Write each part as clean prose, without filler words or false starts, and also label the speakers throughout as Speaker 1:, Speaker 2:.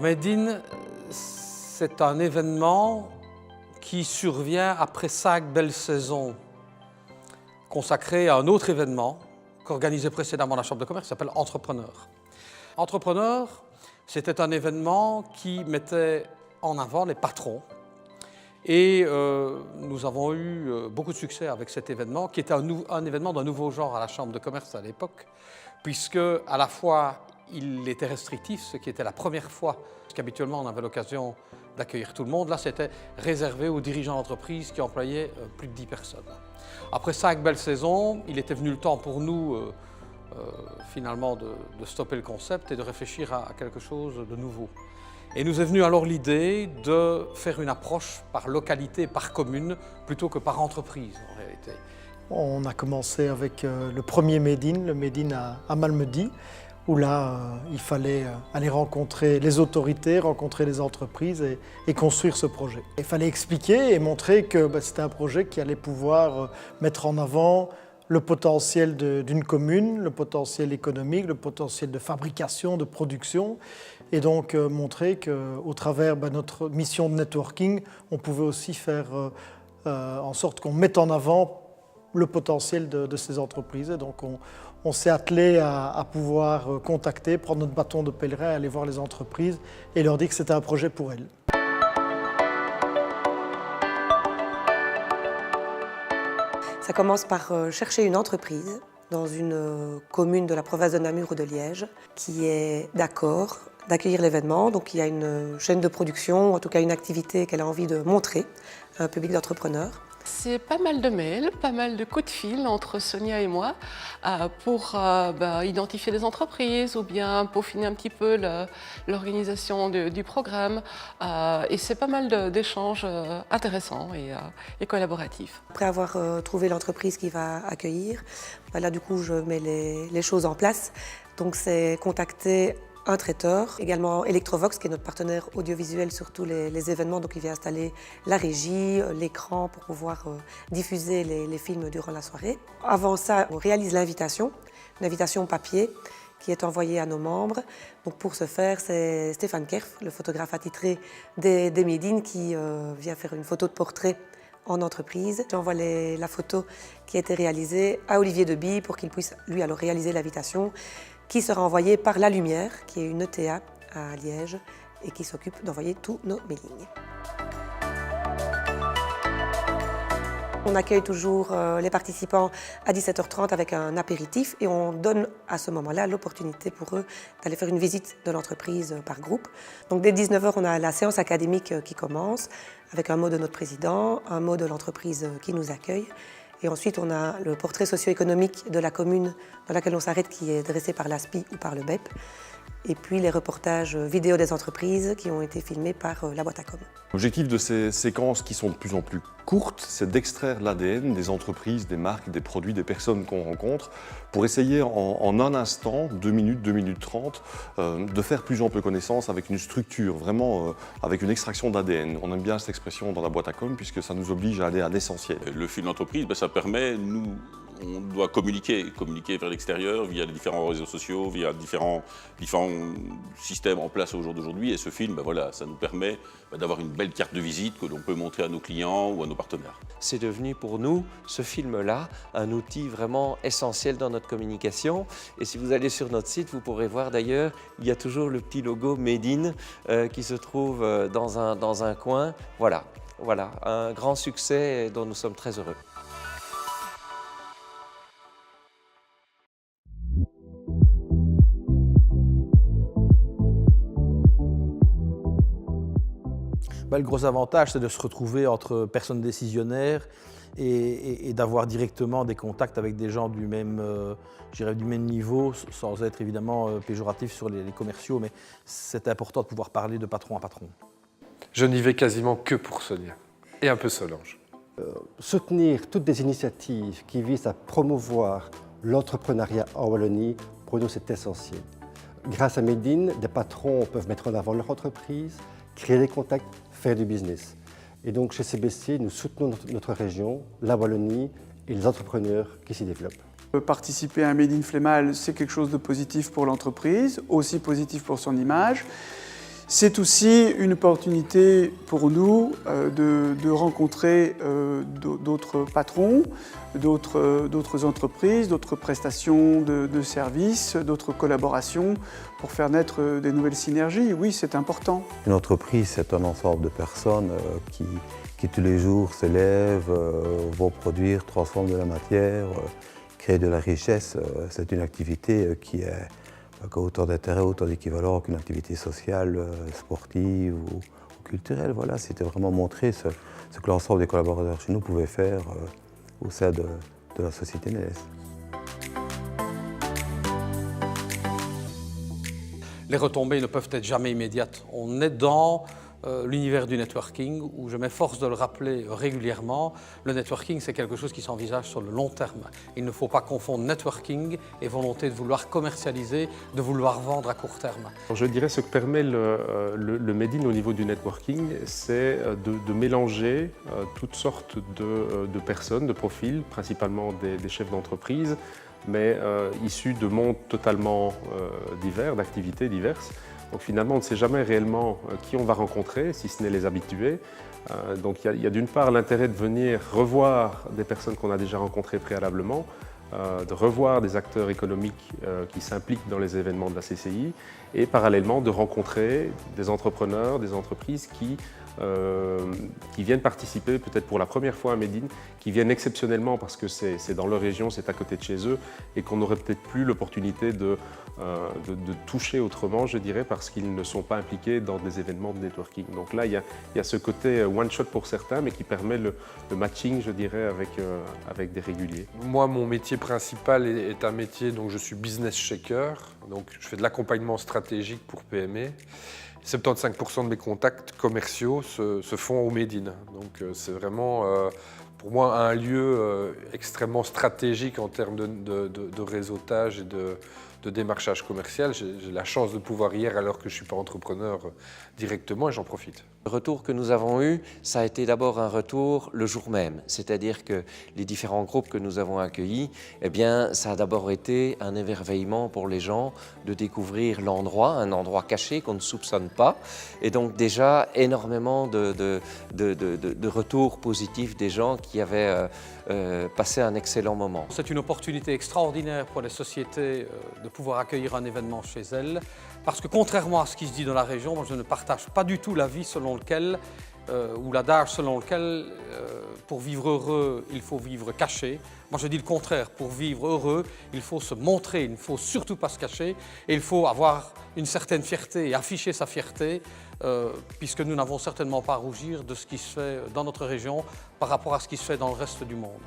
Speaker 1: Alors Made in, c'est un événement qui survient après 5 belles saisons consacrées à un autre événement qu'organisait précédemment la Chambre de commerce qui s'appelle Entrepreneur. Entrepreneur, c'était un événement qui mettait en avant les patrons. Et nous avons eu beaucoup de succès avec cet événement, qui était un événement d'un nouveau genre à la Chambre de commerce à l'époque, puisque à la fois il était restrictif, ce qui était la première fois, parce qu'habituellement on avait l'occasion d'accueillir tout le monde. Là, c'était réservé aux dirigeants d'entreprise qui employaient plus de 10 personnes. Après 5 belles saisons, il était venu le temps pour nous finalement de stopper le concept et de réfléchir à quelque chose de nouveau. Et nous est venue alors l'idée de faire une approche par localité, par commune, plutôt que par entreprise en réalité.
Speaker 2: On a commencé avec le premier Made in, le Made in à Malmedy, où là, il fallait aller rencontrer les autorités, rencontrer les entreprises et construire ce projet. Il fallait expliquer et montrer que c'était un projet qui allait pouvoir mettre en avant le potentiel d'une commune, le potentiel économique, le potentiel de fabrication, de production, et donc montrer qu'au travers notre mission de networking, on pouvait aussi faire en sorte qu'on mette en avant le potentiel de ces entreprises. Et donc on s'est attelé à pouvoir contacter, prendre notre bâton de pèlerin, aller voir les entreprises et leur dire que c'était un projet pour elles.
Speaker 3: Ça commence par chercher une entreprise dans une commune de la province de Namur ou de Liège qui est d'accord d'accueillir l'événement. Donc il y a une chaîne de production, en tout cas une activité qu'elle a envie de montrer à un public d'entrepreneurs.
Speaker 4: C'est pas mal de mails, pas mal de coups de fil entre Sonia et moi pour identifier des entreprises ou bien peaufiner un petit peu l'organisation du programme. Et c'est pas mal d'échanges intéressants et collaboratifs.
Speaker 3: Après avoir trouvé l'entreprise qui va accueillir, là du coup je mets les choses en place. Donc c'est contacter un traiteur, également Electrovox qui est notre partenaire audiovisuel sur tous les événements, donc il vient installer la régie, l'écran pour pouvoir diffuser les films durant la soirée. Avant ça, on réalise l'invitation, une invitation papier qui est envoyée à nos membres. Donc pour ce faire, c'est Stéphane Kerf, le photographe attitré des Made in, qui vient faire une photo de portrait en entreprise. J'envoie la photo qui a été réalisée à Olivier Deby pour qu'il puisse lui alors réaliser l'invitation, qui sera envoyée par La Lumière, qui est une ETA à Liège et qui s'occupe d'envoyer tous nos mailings. On accueille toujours les participants à 17h30 avec un apéritif et on donne à ce moment-là l'opportunité pour eux d'aller faire une visite de l'entreprise par groupe. Donc dès 19h, on a la séance académique qui commence avec un mot de notre président, un mot de l'entreprise qui nous accueille. Et ensuite, on a le portrait socio-économique de la commune dans laquelle on s'arrête, qui est dressé par l'ASPI ou par le BEP. Et puis les reportages vidéo des entreprises qui ont été filmés par la boîte à com.
Speaker 5: L'objectif de ces séquences qui sont de plus en plus courtes, c'est d'extraire l'ADN des entreprises, des marques, des produits, des personnes qu'on rencontre, pour essayer en un instant, 2 minutes, 2 minutes 30, de faire plus ample connaissance avec une structure, vraiment avec une extraction d'ADN. On aime bien cette expression dans la boîte à com puisque ça nous oblige à aller à l'essentiel.
Speaker 6: Le fil d'entreprise, ça permet, on doit communiquer vers l'extérieur via les différents réseaux sociaux, via différents systèmes en place au jour d'aujourd'hui. Et ce film, ça nous permet d'avoir une belle carte de visite que l'on peut montrer à nos clients ou à nos partenaires.
Speaker 7: C'est devenu pour nous, ce film-là, un outil vraiment essentiel dans notre communication. Et si vous allez sur notre site, vous pourrez voir d'ailleurs, il y a toujours le petit logo Made in qui se trouve dans un coin. Voilà, un grand succès dont nous sommes très heureux.
Speaker 1: Le gros avantage, c'est de se retrouver entre personnes décisionnaires et d'avoir directement des contacts avec des gens du même niveau, sans être évidemment péjoratif sur les commerciaux, mais c'est important de pouvoir parler de patron à patron.
Speaker 8: Je n'y vais quasiment que pour Sonia, et un peu Solange.
Speaker 9: Soutenir toutes des initiatives qui visent à promouvoir l'entrepreneuriat en Wallonie, pour nous c'est essentiel. Grâce à Made in, des patrons peuvent mettre en avant leur entreprise, créer des contacts, faire du business. Et donc chez CBC, nous soutenons notre région, la Wallonie et les entrepreneurs qui s'y développent.
Speaker 10: Participer à un Made in Flémal, c'est quelque chose de positif pour l'entreprise, aussi positif pour son image. C'est aussi une opportunité pour nous de rencontrer d'autres patrons, d'autres entreprises, d'autres prestations de services, d'autres collaborations pour faire naître des nouvelles synergies. Oui, c'est important.
Speaker 11: Une entreprise, c'est un ensemble de personnes qui tous les jours se lèvent, vont produire, transforment de la matière, créer de la richesse. C'est une activité qui a autant d'intérêt, autant d'équivalent qu'une activité sociale, sportive ou culturelle. Voilà, c'était vraiment montrer ce que l'ensemble des collaborateurs chez nous pouvaient faire au sein de la société Neles.
Speaker 1: Les retombées ne peuvent être jamais immédiates. On est dans l'univers du networking où je m'efforce de le rappeler régulièrement. Le networking, c'est quelque chose qui s'envisage sur le long terme. Il ne faut pas confondre networking et volonté de vouloir commercialiser, de vouloir vendre à court terme.
Speaker 12: Je dirais ce que permet le Made in au niveau du networking, c'est de mélanger toutes sortes de personnes, de profils, principalement des chefs d'entreprise, mais issus de mondes totalement divers, d'activités diverses. Donc finalement, on ne sait jamais réellement qui on va rencontrer, si ce n'est les habitués. Donc il y a d'une part l'intérêt de venir revoir des personnes qu'on a déjà rencontrées préalablement, de revoir des acteurs économiques qui s'impliquent dans les événements de la CCI et parallèlement de rencontrer des entrepreneurs, des entreprises qui viennent participer peut-être pour la première fois à Made in, qui viennent exceptionnellement parce que c'est dans leur région, c'est à côté de chez eux et qu'on n'aurait peut-être plus l'opportunité de toucher autrement, je dirais, parce qu'ils ne sont pas impliqués dans des événements de networking. Donc là, il y a ce côté one-shot pour certains, mais qui permet le matching, je dirais, avec des réguliers.
Speaker 8: Moi, mon métier principal est un métier, donc je suis business shaker, donc je fais de l'accompagnement stratégique pour PME. 75% de mes contacts commerciaux se font au Made in. Donc c'est vraiment pour moi un lieu extrêmement stratégique en termes de réseautage et de démarchage commercial. J'ai la chance de pouvoir y aller alors que je ne suis pas entrepreneur directement et j'en profite.
Speaker 7: Le retour que nous avons eu, ça a été d'abord un retour le jour même, c'est-à-dire que les différents groupes que nous avons accueillis, eh bien, ça a d'abord été un émerveillement pour les gens de découvrir l'endroit, un endroit caché qu'on ne soupçonne pas, et donc déjà énormément de retours positifs des gens qui avaient passé un excellent moment.
Speaker 1: C'est une opportunité extraordinaire pour les sociétés de pouvoir accueillir un événement chez elles, parce que contrairement à ce qui se dit dans la région, moi je ne partage pas du tout l'avis selon lequel, ou l'adage selon lequel, pour vivre heureux, il faut vivre caché. Moi je dis le contraire, pour vivre heureux, il faut se montrer, il ne faut surtout pas se cacher, et il faut avoir une certaine fierté et afficher sa fierté, puisque nous n'avons certainement pas à rougir de ce qui se fait dans notre région par rapport à ce qui se fait dans le reste du monde.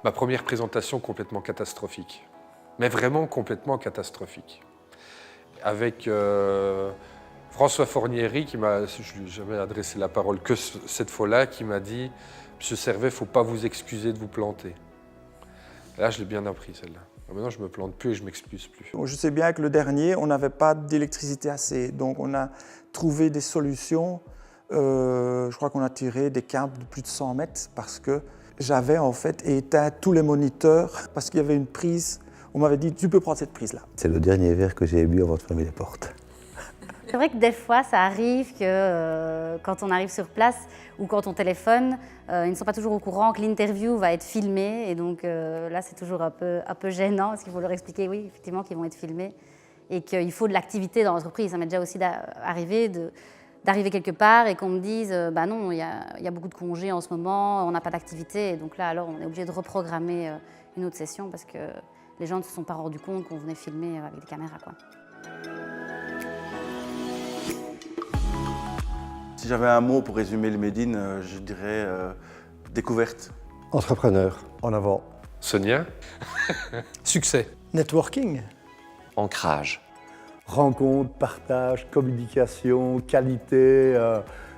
Speaker 8: Ma première présentation complètement catastrophique, mais vraiment complètement catastrophique. Avec François Fornieri, je ne lui ai jamais adressé la parole que cette fois-là, qui m'a dit « Monsieur Servet, il ne faut pas vous excuser de vous planter ». Là, je l'ai bien appris, celle-là. Maintenant, je ne me plante plus et je ne m'excuse plus.
Speaker 10: Je sais bien que le dernier, on n'avait pas d'électricité assez, donc on a trouvé des solutions. Je crois qu'on a tiré des câbles de plus de 100 mètres parce que j'avais en fait éteint tous les moniteurs parce qu'il y avait une prise. On m'avait dit, tu peux prendre cette prise-là.
Speaker 11: C'est le dernier verre que j'ai bu avant de fermer les portes.
Speaker 13: C'est vrai que des fois, ça arrive que quand on arrive sur place ou quand on téléphone, ils ne sont pas toujours au courant que l'interview va être filmée. Et donc là, c'est toujours un peu gênant parce qu'il faut leur expliquer, oui, effectivement, qu'ils vont être filmés et qu'il faut de l'activité dans l'entreprise. Ça m'est déjà aussi arrivé d'arriver quelque part et qu'on me dise bah non, il y a beaucoup de congés en ce moment, on n'a pas d'activité. Et donc là, alors, on est obligé de reprogrammer une autre session parce que les gens ne se sont pas rendus compte qu'on venait filmer avec des caméras, quoi.
Speaker 14: Si j'avais un mot pour résumer le Made in, je dirais découverte.
Speaker 9: Entrepreneur.
Speaker 11: En avant.
Speaker 8: Sonia.
Speaker 1: Succès.
Speaker 2: Networking.
Speaker 7: Ancrage.
Speaker 15: Rencontre, partage, communication, qualité.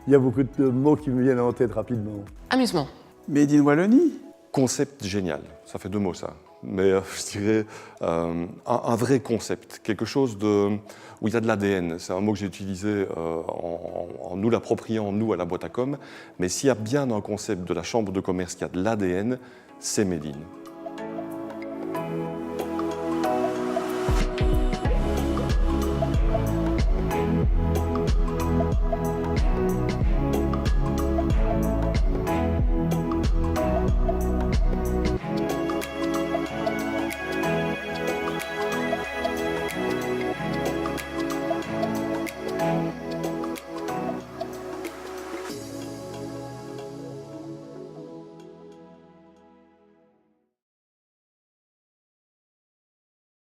Speaker 15: Il y a beaucoup de mots qui me viennent en tête rapidement.
Speaker 4: Amusement.
Speaker 10: Made in Wallonie.
Speaker 5: Concept génial, ça fait 2 mots ça. Mais je dirais un vrai concept, quelque chose où il y a de l'ADN. C'est un mot que j'ai utilisé en nous l'appropriant, nous, à la boîte à com. Mais s'il y a bien un concept de la chambre de commerce qui a de l'ADN, c'est Made in.
Speaker 16: Merci.